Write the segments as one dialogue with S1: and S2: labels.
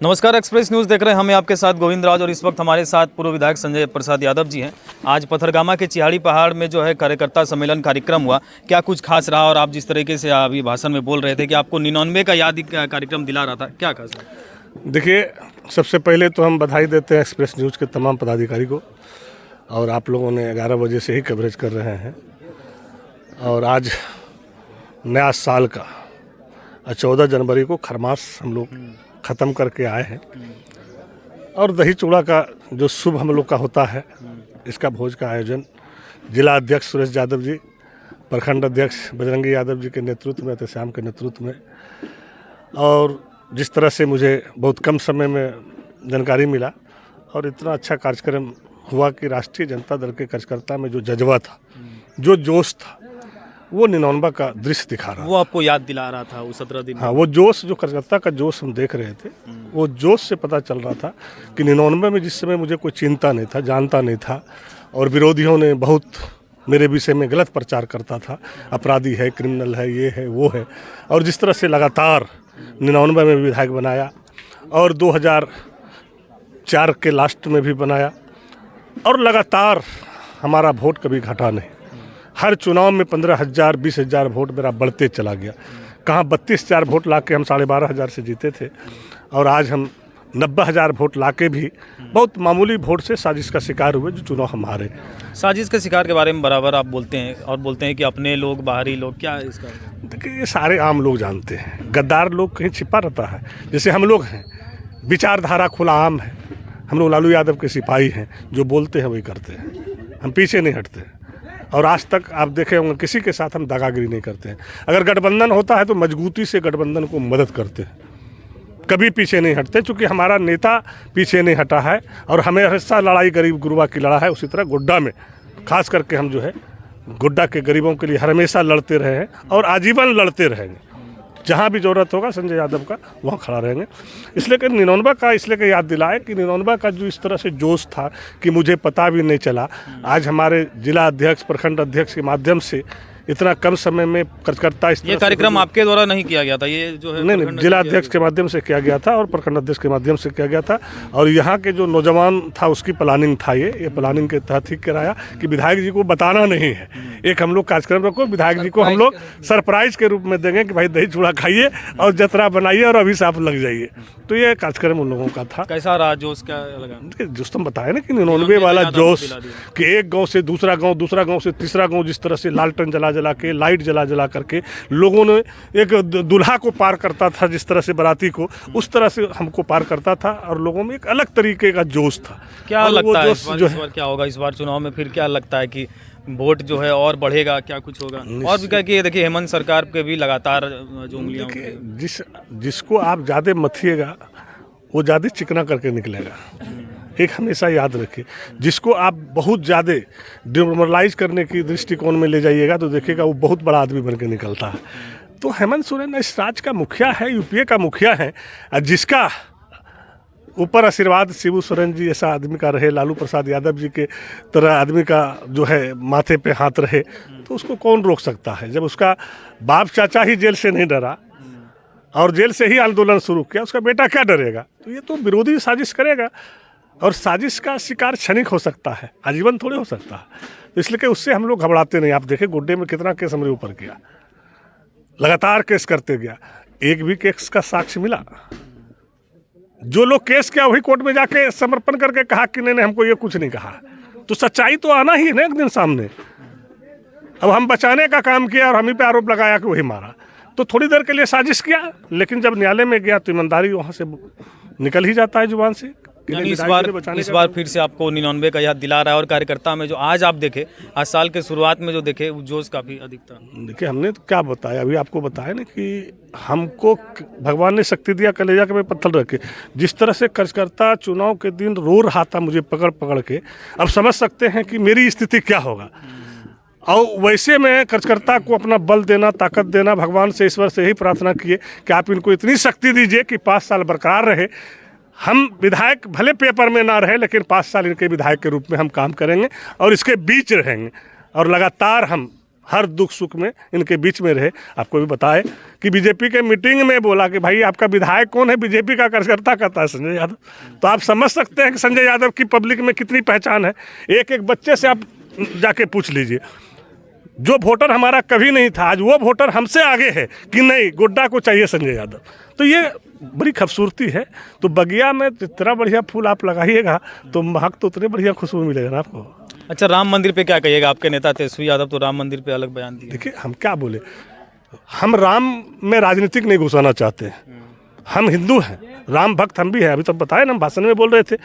S1: नमस्कार, express news देख रहे हैं। हमें आपके साथ गोविंद राज और इस वक्त हमारे साथ पूर्व विधायक संजय प्रसाद यादव जी हैं। आज पथरगामा के चिहाड़ी पहाड़ में जो है कार्यकर्ता सम्मेलन कार्यक्रम हुआ, क्या कुछ खास रहा? और आप जिस तरीके से अभी भाषण में बोल रहे थे कि आपको 99 का याद कार्यक्रम दिला रहा था, क्या खास रहा?
S2: देखिए, सबसे पहले तो हम बधाई देते हैं एक्सप्रेस न्यूज़ के तमाम पदाधिकारी को। और आप लोगों ने 11 बजे से ही कवरेज कर रहे हैं। और आज नया साल का 14 जनवरी को खरमास हम लोग ख़त्म करके आए हैं। और दही चूड़ा का जो शुभ हम लोग का होता है, इसका भोज का आयोजन जिला अध्यक्ष सुरेश यादव जी, प्रखंड अध्यक्ष बजरंगी यादव जी के नेतृत्व में, श्याम के नेतृत्व में, और जिस तरह से मुझे बहुत कम समय में जानकारी मिला और इतना अच्छा कार्यक्रम हुआ कि राष्ट्रीय जनता दल के कार्यकर्ता में जो जज्बा था, जो जोश था, वो 99 का दृश्य दिखा रहा था।
S1: वो आपको याद दिला रहा था उस 17 दिन?
S2: हाँ, वो जोश, जो कार्यकर्ता का जोश हम देख रहे थे, वो जोश से पता चल रहा था कि 99 में जिस समय मुझे कोई चिंता नहीं था, जानता नहीं था, और विरोधियों ने बहुत मेरे विषय में गलत प्रचार करता था, अपराधी है, क्रिमिनल है, ये है, वो है, और जिस तरह से लगातार 99 में विधायक बनाया और 2004 के लास्ट में भी बनाया, और लगातार हमारा वोट कभी घटा नहीं। हर चुनाव में 15,000 20,000 वोट मेरा बढ़ते चला गया। कहाँ 32,000 वोट ला के हम 12,500 से जीते थे, और आज हम 90,000 वोट ला के भी बहुत मामूली वोट से साजिश का शिकार हुए, जो चुनाव हम हारे।
S1: साजिश के शिकार के बारे में बराबर आप बोलते हैं, और बोलते हैं कि अपने लोग, बाहरी लोग, क्या है इसका?
S2: देखिए, ये सारे आम लोग जानते हैं। गद्दार लोग कहीं छिपा रहता है, जैसे हम लोग हैं। विचारधारा खुला आम है। हम लोग लालू यादव के सिपाही हैं, जो बोलते हैं वही करते हैं, हम पीछे नहीं हटते हैं। और आज तक आप देखे होंगे, किसी के साथ हम दागागिरी नहीं करते हैं। अगर गठबंधन होता है तो मजबूती से गठबंधन को मदद करते हैं, कभी पीछे नहीं हटते, क्योंकि हमारा नेता पीछे नहीं हटा है। और हमें हमेशा लड़ाई गरीब गुरबा की लड़ा है। उसी तरह गोड्डा में खास करके हम जो है गोड्डा के गरीबों के लिए हमेशा लड़ते रहे हैं, और आजीवन लड़ते रहेंगे। जहाँ भी ज़रूरत होगा संजय यादव का, वहाँ खड़ा रहेंगे। इसलिए कि 99 का इसलिए याद दिलाए कि 99 का जो इस तरह से जोश था कि मुझे पता भी नहीं चला। आज हमारे जिला अध्यक्ष, प्रखंड अध्यक्ष के माध्यम से इतना कम समय में कार्यकर्ता,
S1: ये कार्यक्रम आपके द्वारा नहीं किया गया था, ये जो है
S2: नहीं, जिला अध्यक्ष के माध्यम से किया गया था और प्रखंड अध्यक्ष के माध्यम से किया गया था। और यहाँ के जो नौजवान था, उसकी प्लानिंग था। ये प्लानिंग के तहत ही कराया कि विधायक जी को बताना नहीं है। एक हम लोग कार्यक्रम रखो, विधायक जी को हम लोग सरप्राइज के रूप में देंगे कि भाई दही चूड़ा खाइए और जतरा बनाइए और अभी से आप लग जाइए। तो ये कार्यक्रम उन लोगों का था।
S1: कैसा रहा जोश? क्या लगा?
S2: जोश तुम बताए ना कि 99 वाला जोश, कि एक गांव से दूसरा गांव, दूसरा गांव से तीसरा गांव, जिस तरह से लालटेन जला के, लाइट जला करके लोगों ने एक दूल्हा को पार करता था, जिस तरह से बाराती को, उस तरह से हमको पार करता था। और लोगों में एक अलग तरीके का जोश था।
S1: क्या लगता है इस बार क्या होगा? इस बार चुनाव में फिर क्या लगता है कि वोट जो है और बढ़ेगा, क्या कुछ होगा? और भी क्या कि देखिए, हेमंत सरकार के भी लगातार जो उंगलियां,
S2: जिसको आप ज़्यादा मथिएगा वो ज़्यादा चिकना करके निकलेगा। एक हमेशा याद रखिए, जिसको आप बहुत ज़्यादा डिमोरलाइज करने की दृष्टिकोण में ले जाइएगा तो देखिएगा वो बहुत बड़ा आदमी बन के निकलता है। तो हेमंत सोरेन इस राज्य का मुखिया है, यूपीए का मुखिया है, जिसका ऊपर आशीर्वाद शिबू सोरेन जी ऐसा आदमी का रहे, लालू प्रसाद यादव जी के तरह आदमी का जो है माथे पे हाथ रहे, तो उसको कौन रोक सकता है? जब उसका बाप चाचा ही जेल से नहीं डरा और जेल से ही आंदोलन शुरू किया, उसका बेटा क्या डरेगा? तो ये तो विरोधी साजिश करेगा, और साजिश का शिकार क्षणिक हो सकता है, आजीवन थोड़े हो सकता है। तो इसलिए कि उससे हम लोग घबराते नहीं। आप देखें गोड्डे में कितना केस हमने ऊपर किया, लगातार केस करते गया, एक भी केस का साक्ष्य मिला? जो लोग केस किया वही कोर्ट में जाके समर्पण करके कहा कि नहीं हमको ये कुछ नहीं कहा। तो सच्चाई तो आना ही है ना एक दिन सामने। अब हम बचाने का काम किया और हम ही पे आरोप लगाया कि वही मारा, तो थोड़ी देर के लिए साजिश किया, लेकिन जब न्यायालय में गया तो ईमानदारी वहाँ से निकल ही जाता है जुबान से।
S1: इस बार फिर से आपको 99 का याद दिला रहा है। और कार्यकर्ता में जो आज आप देखे, आज साल के शुरुआत में जो देखे, वो जोश काफ़ी अधिक था।
S2: देखिए, हमने तो क्या बताया, अभी आपको बताया ना कि हमको भगवान ने शक्ति दिया, कलेजा के में पत्थर रखे। जिस तरह से कार्यकर्ता चुनाव के दिन रो रहा था मुझे पकड़ पकड़ के, अब समझ सकते हैं कि मेरी स्थिति क्या होगा। और वैसे में कार्यकर्ता को अपना बल देना, ताकत देना, भगवान से, ईश्वर से ही प्रार्थना किए कि आप इनको इतनी शक्ति दीजिए कि 5 साल बरकरार रहे। हम विधायक भले पेपर में ना रहे, लेकिन 5 साल इनके विधायक के रूप में हम काम करेंगे और इसके बीच रहेंगे, और लगातार हम हर दुख सुख में इनके बीच में रहे। आपको भी बताए कि बीजेपी के मीटिंग में बोला कि भाई आपका विधायक कौन है, बीजेपी का कार्यकर्ता कहता है संजय यादव। तो आप समझ सकते हैं कि संजय यादव की पब्लिक में कितनी पहचान है। एक एक बच्चे से आप जाके पूछ लीजिए, जो वोटर हमारा कभी नहीं था आज वो वोटर हमसे आगे है कि नहीं गोड्डा को चाहिए संजय यादव। तो ये बड़ी खूबसूरती है। तो बगिया में जितना बढ़िया फूल आप लगाइएगा तो महक तो उतने बढ़िया खुशबू मिलेगा ना आपको।
S1: अच्छा, राम मंदिर पे क्या कहिएगा? आपके नेता तेजस्वी यादव तो राम मंदिर पे अलग बयान दिए।
S2: देखिए हम क्या बोले, हम राम में राजनीतिक नहीं घुसाना चाहते हैं। हम हिंदू हैं, राम भक्त हम भी हैं। अभी तो बताए ना, हम भाषण में बोल रहे थे,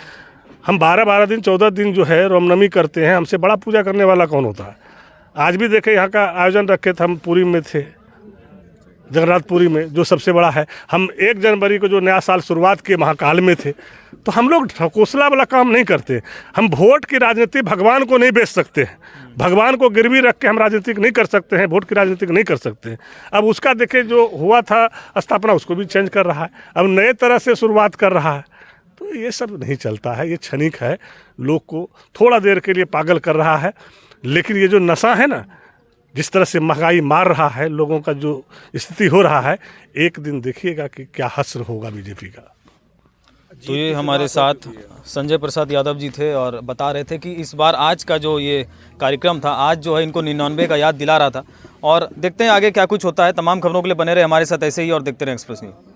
S2: हम 12-12 दिन 14 दिन जो है रामनवमी करते हैं। हमसे बड़ा पूजा करने वाला कौन होता है? आज भी देखे यहाँ का आयोजन रखे थे, हम पुरी में थे, जगन्नाथपुरी में, जो सबसे बड़ा है। हम 1 जनवरी को जो नया साल शुरुआत किए महाकाल में थे। तो हम लोग ढकोसला वाला काम नहीं करते। हम वोट की राजनीति भगवान को नहीं बेच सकते हैं, भगवान को गिरवी रख के हम राजनीतिक नहीं कर सकते हैं, वोट की राजनीतिक नहीं कर सकते हैं। अब उसका देखिए जो हुआ था स्थापना, उसको भी चेंज कर रहा है, अब नए तरह से शुरुआत कर रहा है। तो ये सब नहीं चलता है, ये क्षणिक है, लोग को थोड़ा देर के लिए पागल कर रहा है। लेकिन ये जो नशा है ना, जिस तरह से महंगाई मार रहा है, लोगों का जो स्थिति हो रहा है, एक दिन देखिएगा कि क्या हश्र होगा बीजेपी का।
S1: तो ये हमारे साथ संजय प्रसाद यादव जी थे और बता रहे थे कि इस बार आज का जो ये कार्यक्रम था, आज जो है इनको 99 का याद दिला रहा था। और देखते हैं आगे क्या कुछ होता है। तमाम खबरों के लिए बने रहे हमारे साथ ऐसे ही और देखते रहे एक्सप्रेस न्यूज़।